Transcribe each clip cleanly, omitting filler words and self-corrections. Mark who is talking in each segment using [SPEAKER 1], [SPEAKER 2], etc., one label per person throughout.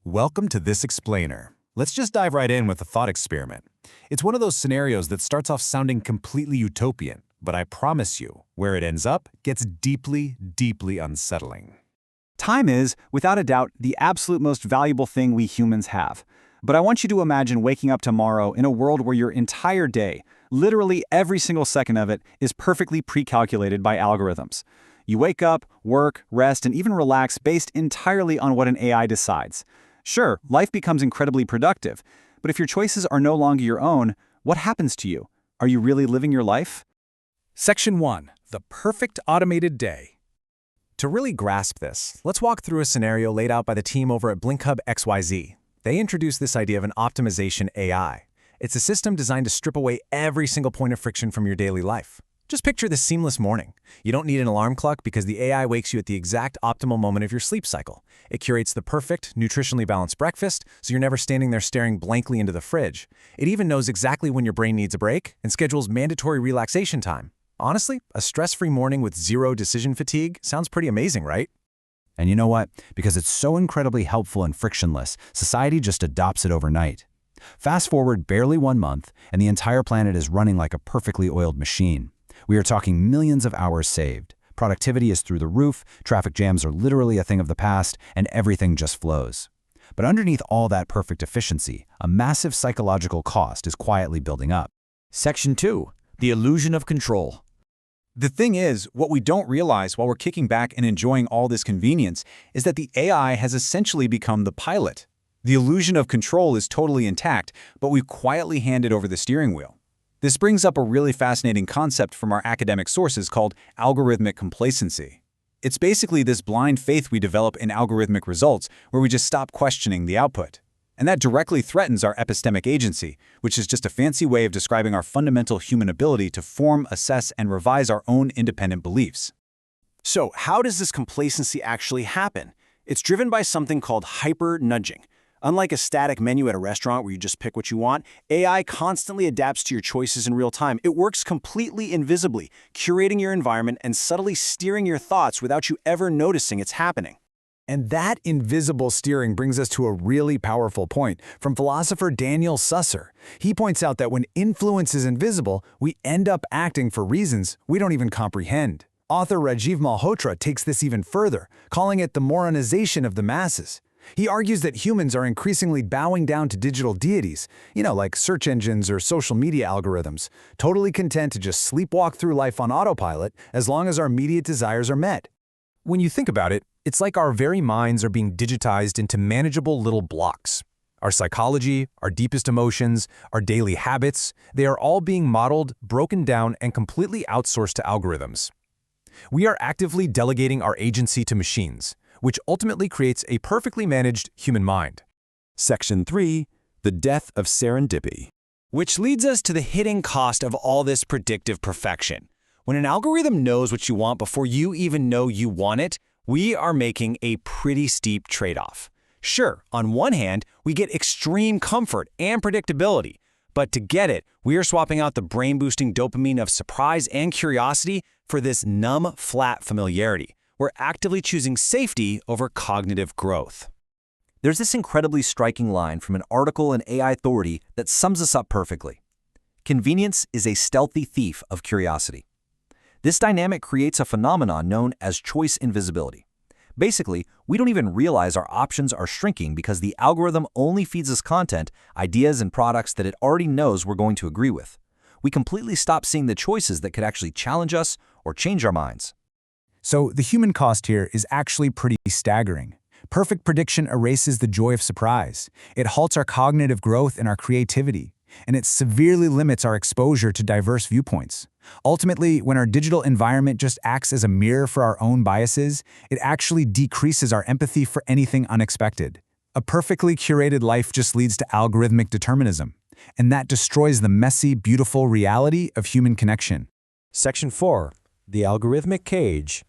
[SPEAKER 1] Welcome to This Explainer. Let's just dive right in with a thought experiment. It's one of those scenarios that starts off sounding completely utopian, but I promise you, where it ends up gets deeply, deeply unsettling.
[SPEAKER 2] Time is, without a doubt, the absolute most valuable thing we humans have. But I want you to imagine waking up tomorrow in a world where your entire day, literally every single second of it, is perfectly pre-calculated by algorithms. You wake up, work, rest, and even relax based entirely on what an AI decides. Sure, life becomes incredibly productive, but if your choices are no longer your own, what happens to you? Are you really living your life?
[SPEAKER 1] Section 1. The perfect automated day. To really grasp this, let's walk through a scenario laid out by the team over at BlinkHub XYZ. They introduced this idea of an optimization AI. It's a system designed to strip away every single point of friction from your daily life. Just picture this seamless morning. You don't need an alarm clock because the AI wakes you at the exact optimal moment of your sleep cycle. It curates the perfect, nutritionally balanced breakfast, so you're never standing there staring blankly into the fridge. It even knows exactly when your brain needs a break and schedules mandatory relaxation time. Honestly, a stress-free morning with zero decision fatigue sounds pretty amazing, right?
[SPEAKER 3] And you know what? Because it's so incredibly helpful and frictionless, society just adopts it overnight. Fast forward barely 1 month, and the entire planet is running like a perfectly oiled machine. We are talking millions of hours saved. Productivity is through the roof, traffic jams are literally a thing of the past, and everything just flows. But underneath all that perfect efficiency, a massive psychological cost is quietly building up.
[SPEAKER 4] Section 2. The illusion of control.
[SPEAKER 2] The thing is, what we don't realize while we're kicking back and enjoying all this convenience is that the AI has essentially become the pilot. The illusion of control is totally intact, but we've quietly handed over the steering wheel. This brings up a really fascinating concept from our academic sources called algorithmic complacency. It's basically this blind faith we develop in algorithmic results where we just stop questioning the output. And that directly threatens our epistemic agency, which is just a fancy way of describing our fundamental human ability to form, assess, and revise our own independent beliefs.
[SPEAKER 5] So, how does this complacency actually happen? It's driven by something called hyper-nudging. Unlike a static menu at a restaurant where you just pick what you want, AI constantly adapts to your choices in real time. It works completely invisibly, curating your environment and subtly steering your thoughts without you ever noticing it's happening.
[SPEAKER 1] And that invisible steering brings us to a really powerful point from philosopher Daniel Susser. He points out that when influence is invisible, we end up acting for reasons we don't even comprehend. Author Rajiv Malhotra takes this even further, calling it the moronization of the masses. He argues that humans are increasingly bowing down to digital deities, like search engines or social media algorithms, totally content to just sleepwalk through life on autopilot as long as our immediate desires are met. When you think about it, it's like our very minds are being digitized into manageable little blocks. Our psychology, our deepest emotions, our daily habits, they are all being modeled, broken down, and completely outsourced to algorithms. We are actively delegating our agency to machines, which ultimately creates a perfectly managed human mind.
[SPEAKER 3] Section 3. The death of serendipity.
[SPEAKER 5] Which leads us to the hidden cost of all this predictive perfection. When an algorithm knows what you want before you even know you want it, we are making a pretty steep trade-off. Sure, on one hand, we get extreme comfort and predictability, but to get it, we are swapping out the brain-boosting dopamine of surprise and curiosity for this numb, flat familiarity. We're actively choosing safety over cognitive growth.
[SPEAKER 4] There's this incredibly striking line from an article in AI Authority that sums us up perfectly. Convenience is a stealthy thief of curiosity. This dynamic creates a phenomenon known as choice invisibility. Basically, we don't even realize our options are shrinking because the algorithm only feeds us content, ideas, and products that it already knows we're going to agree with. We completely stop seeing the choices that could actually challenge us or change our minds.
[SPEAKER 1] So the human cost here is actually pretty staggering. Perfect prediction erases the joy of surprise. It halts our cognitive growth and our creativity, and it severely limits our exposure to diverse viewpoints. Ultimately, when our digital environment just acts as a mirror for our own biases, it actually decreases our empathy for anything unexpected. A perfectly curated life just leads to algorithmic determinism, and that destroys the messy, beautiful reality of human connection.
[SPEAKER 6] Section 4. The algorithmic cage.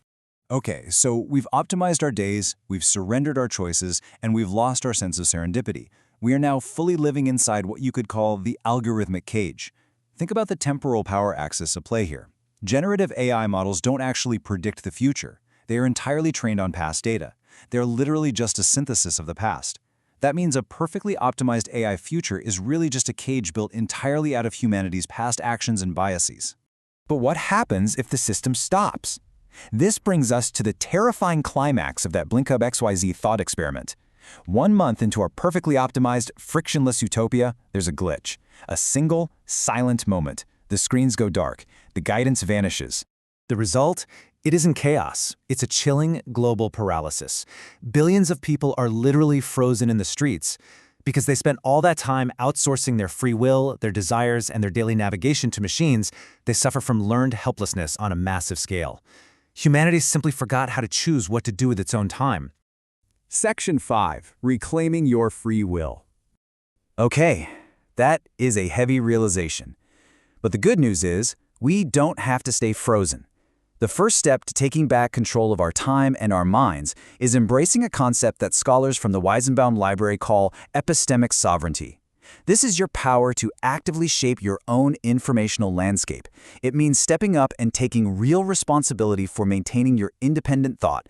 [SPEAKER 2] Okay, so we've optimized our days, we've surrendered our choices, and we've lost our sense of serendipity. We are now fully living inside what you could call the algorithmic cage. Think about the temporal power axis at play here. Generative AI models don't actually predict the future. They are entirely trained on past data. They're literally just a synthesis of the past. That means a perfectly optimized AI future is really just a cage built entirely out of humanity's past actions and biases.
[SPEAKER 3] But what happens if the system stops? This brings us to the terrifying climax of that BlinkHub XYZ thought experiment. 1 month into our perfectly optimized, frictionless utopia, there's a glitch. A single, silent moment. The screens go dark. The guidance vanishes.
[SPEAKER 5] The result? It isn't chaos. It's a chilling global paralysis. Billions of people are literally frozen in the streets because they spent all that time outsourcing their free will, their desires, and their daily navigation to machines. They suffer from learned helplessness on a massive scale. Humanity simply forgot how to choose what to do with its own time.
[SPEAKER 1] Section 5. Reclaiming your free will.
[SPEAKER 2] Okay, that is a heavy realization. But the good news is, we don't have to stay frozen. The first step to taking back control of our time and our minds is embracing a concept that scholars from the Weizenbaum Library call epistemic sovereignty. This is your power to actively shape your own informational landscape. It means stepping up and taking real responsibility for maintaining your independent thought,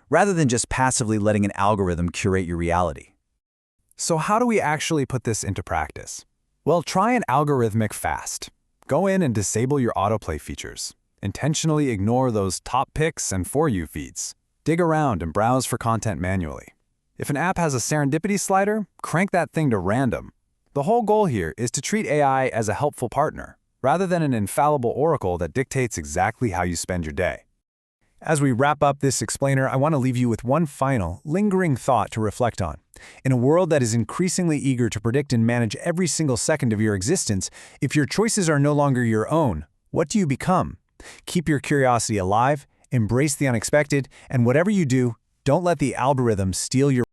[SPEAKER 2] rather than just passively letting an algorithm curate your reality.
[SPEAKER 1] So how do we actually put this into practice? Well, try an algorithmic fast. Go in and disable your autoplay features. Intentionally ignore those top picks and For You feeds. Dig around and browse for content manually. If an app has a serendipity slider, crank that thing to random. The whole goal here is to treat AI as a helpful partner, rather than an infallible oracle that dictates exactly how you spend your day. As we wrap up this explainer, I want to leave you with one final, lingering thought to reflect on. In a world that is increasingly eager to predict and manage every single second of your existence, if your choices are no longer your own, what do you become? Keep your curiosity alive, embrace the unexpected, and whatever you do, don't let the algorithm steal your